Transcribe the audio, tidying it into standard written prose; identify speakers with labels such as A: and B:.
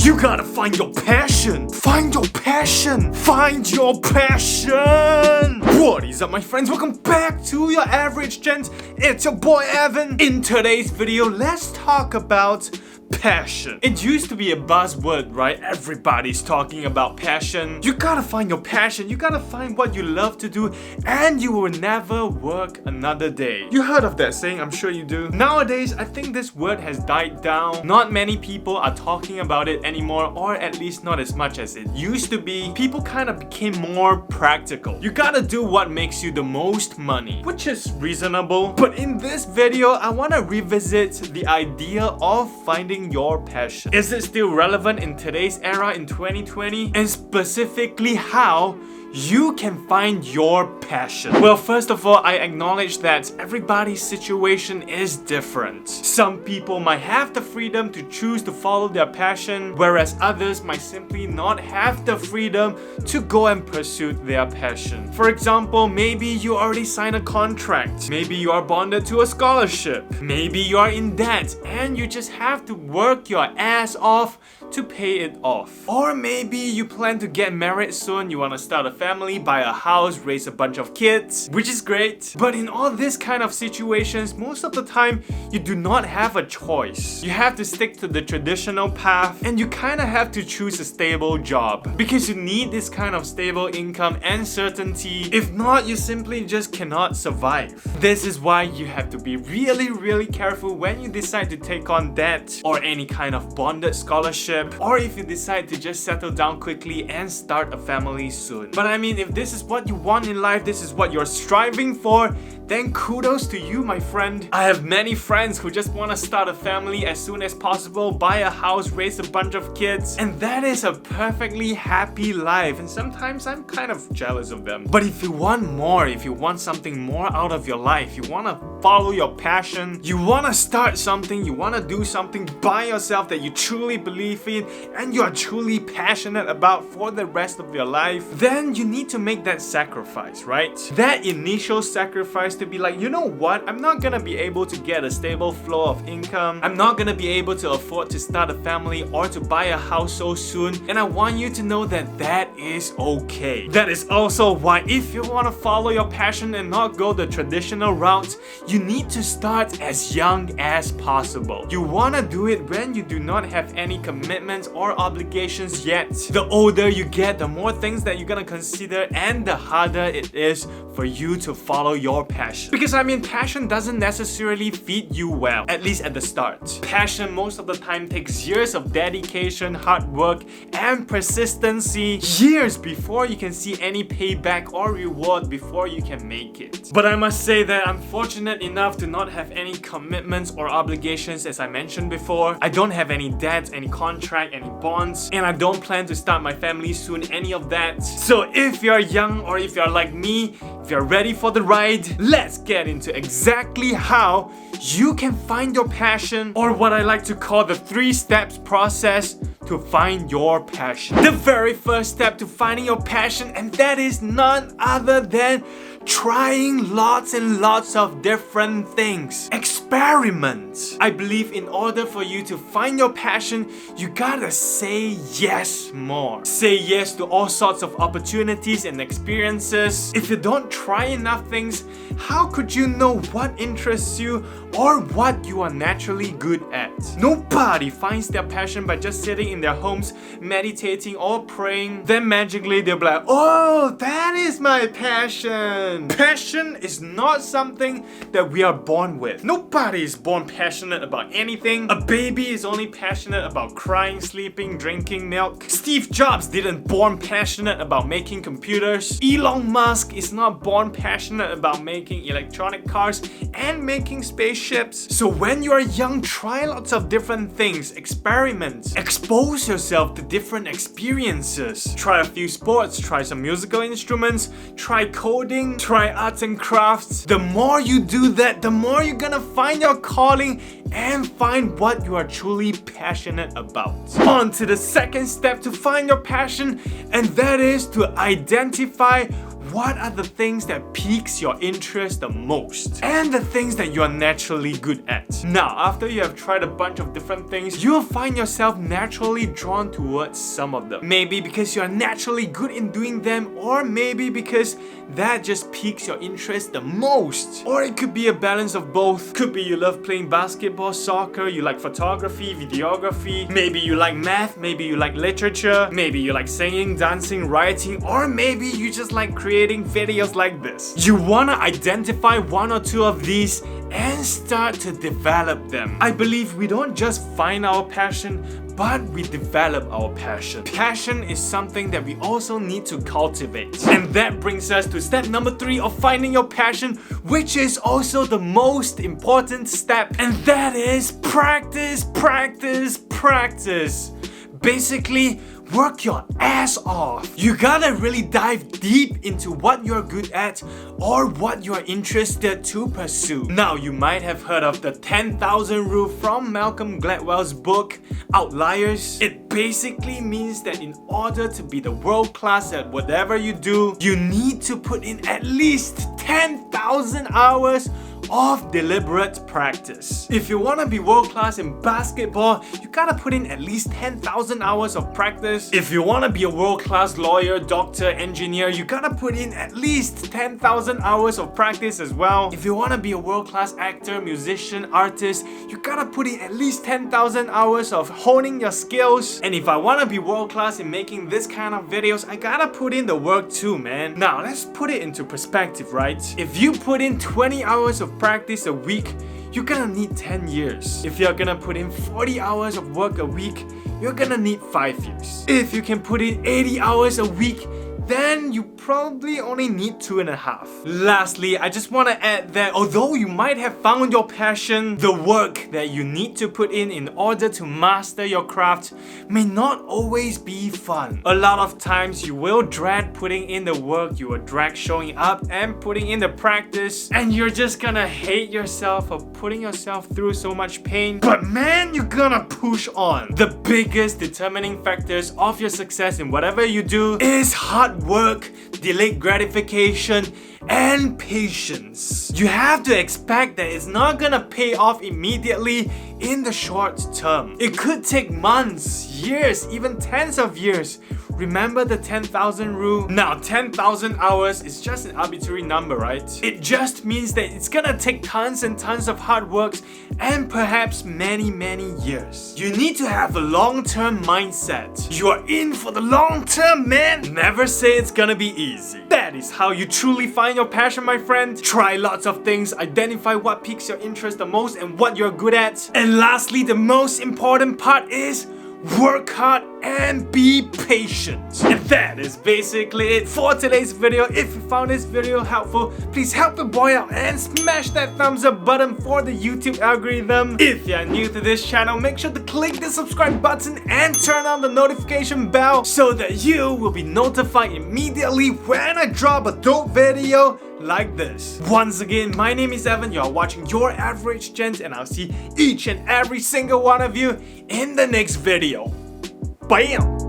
A: You gotta find your passion. Find your passion. Find your passion. What is up, my friends? Welcome back to your average gent. It's your boy Evan. In today's video, let's talk about passion. It used to be a buzzword, right? Everybody's talking about passion. You gotta find your passion. You gotta find what you love to do, and you will never work another day. You heard of that saying? I'm sure you do. Nowadays, I think this word has died down. Not many people are talking about it anymore, or at least not as much as it used to be. People kind of became more practical. You gotta do what makes you the most money, which is reasonable. But in this video, I wanna revisit the idea of finding your passion. Is it still relevant in today's era in 2020? And specifically how you can find your passion. Well, first of all, I acknowledge that everybody's situation is different. Some people might have the freedom to choose to follow their passion, whereas others might simply not have the freedom to go and pursue their passion. For example, maybe you already signed a contract. Maybe you are bonded to a scholarship. Maybe you are in debt and you just have to work your ass off to pay it off. Or maybe you plan to get married soon, you want to start a family, buy a house, raise a bunch of kids, which is great. But in all these kind of situations, most of the time, you do not have a choice. You have to stick to the traditional path, and you kind of have to choose a stable job because you need this kind of stable income and certainty. If not, you simply just cannot survive. This is why you have to be really careful when you decide to take on debt or any kind of bonded scholarship, or if you decide to just settle down quickly and start a family soon. But I mean, if this is what you want in life, this is what you're striving for, then kudos to you, my friend. I have many friends who just want to start a family as soon as possible, buy a house, raise a bunch of kids, and that is a perfectly happy life, and sometimes I'm kind of jealous of them. But if you want more, if you want something more out of your life, you want to follow your passion, you want to start something, you want to do something by yourself that you truly believe in and you are truly passionate about for the rest of your life, then you need to make that sacrifice, right? That initial sacrifice to be like, you know what? I'm not gonna be able to get a stable flow of income. I'm not gonna be able to afford to start a family or to buy a house so soon. And I want you to know that that is okay. That is also why if you want to follow your passion and not go the traditional route, you need to start as young as possible. You want to do it when you do not have any commitments or obligations yet. The older you get, the more things that you're gonna consider and the harder it is for you to follow your passion. Because I mean, passion doesn't necessarily feed you well, at least at the start. Passion most of the time takes years of dedication, hard work, and persistency, years before you can see any payback or reward before you can make it. But I must say that I'm fortunate enough to not have any commitments or obligations, as I mentioned before. I don't have any debts, any contract, any bonds, and I don't plan to start my family soon, any of that. So if you're young or if you're like me, if you're ready for the ride, let's get into exactly how you can find your passion, or what I like to call the 3 steps process to find your passion. The very first step to finding your passion, and that is none other than trying lots and lots of different things. Experiment. I believe in order for you to find your passion, you gotta say yes more. Say yes to all sorts of opportunities and experiences. If you don't try enough things, how could you know what interests you or what you are naturally good at? Nobody finds their passion by just sitting in their homes meditating or praying. Then magically they'll be like, oh, that is my passion. Passion is not something that we are born with. Nobody is born passionate about anything. A baby is only passionate about crying, sleeping, drinking milk. Steve Jobs didn't born passionate about making computers. Elon Musk is not born passionate about making electronic cars and making spaceships. So when you are young, try lots of different things. Experiment. Expose yourself to different experiences. Try a few sports. Try some musical instruments. Try coding. Try arts and crafts. The more you do that, the more you're gonna find your calling and find what you are truly passionate about. On to the second step to find your passion, and that is to identify what are the things that piques your interest the most and the things that you are naturally good at. Now, after you have tried a bunch of different things, you'll find yourself naturally drawn towards some of them. Maybe because you are naturally good in doing them, or maybe because that just piques your interest the most. Or it could be a balance of both. Could be you love playing basketball, soccer, you like photography, videography, maybe you like math, maybe you like literature, maybe you like singing, dancing, writing, or maybe you just like creating videos like this. You wanna identify one or two of these and start to develop them. I believe we don't just find our passion, but we develop our passion. Passion is something that we also need to cultivate. And that brings us to step number 3 of finding your passion, which is also the most important step, and that is practice, practice, practice. Basically, work your ass off. You gotta really dive deep into what you're good at or what you're interested to pursue. Now, you might have heard of the 10,000 rule from Malcolm Gladwell's book, Outliers. It basically means that in order to be the world class at whatever you do, you need to put in at least 10,000 hours of deliberate practice. If you want to be world class in basketball, you gotta put in at least 10,000 hours of practice. If you want to be a world class lawyer, doctor, engineer, you gotta put in at least 10,000 hours of practice as well. If you want to be a world class actor, musician, artist, you gotta put in at least 10,000 hours of honing your skills. And if I want to be world class in making this kind of videos, I gotta put in the work too, man. Now, let's put it into perspective, right? If you put in 20 hours of practice a week, you're gonna need 10 years. If you're gonna put in 40 hours of work a week, you're gonna need 5 years. If you can put in 80 hours a week, then you probably only need 2.5. Lastly, I just want to add that although you might have found your passion, the work that you need to put in order to master your craft may not always be fun. A lot of times you will dread putting in the work, you will dread showing up and putting in the practice, and you're just gonna hate yourself for putting yourself through so much pain. But man, you're gonna push on. The biggest determining factors of your success in whatever you do is hard work, delayed gratification, and patience. You have to expect that it's not gonna pay off immediately in the short term. It could take months, years, even tens of years. Remember the 10,000 rule? Now, 10,000 hours is just an arbitrary number, right? It just means that it's gonna take tons and tons of hard work and perhaps many, many years. You need to have a long-term mindset. You are in for the long term, man. Never say it's gonna be easy. That is how you truly find your passion, my friend. Try lots of things, identify what piques your interest the most and what you're good at. And lastly, the most important part is work hard and be patient. And that is basically it for today's video. If you found this video helpful, please help the boy out and smash that thumbs up button for the YouTube algorithm. If you're new to this channel, make sure to click the subscribe button and turn on the notification bell so that you will be notified immediately when I drop a dope video like this. Once again, my name is Evan, you are watching Your Average Gent, and I'll see each and every single one of you in the next video. Bam!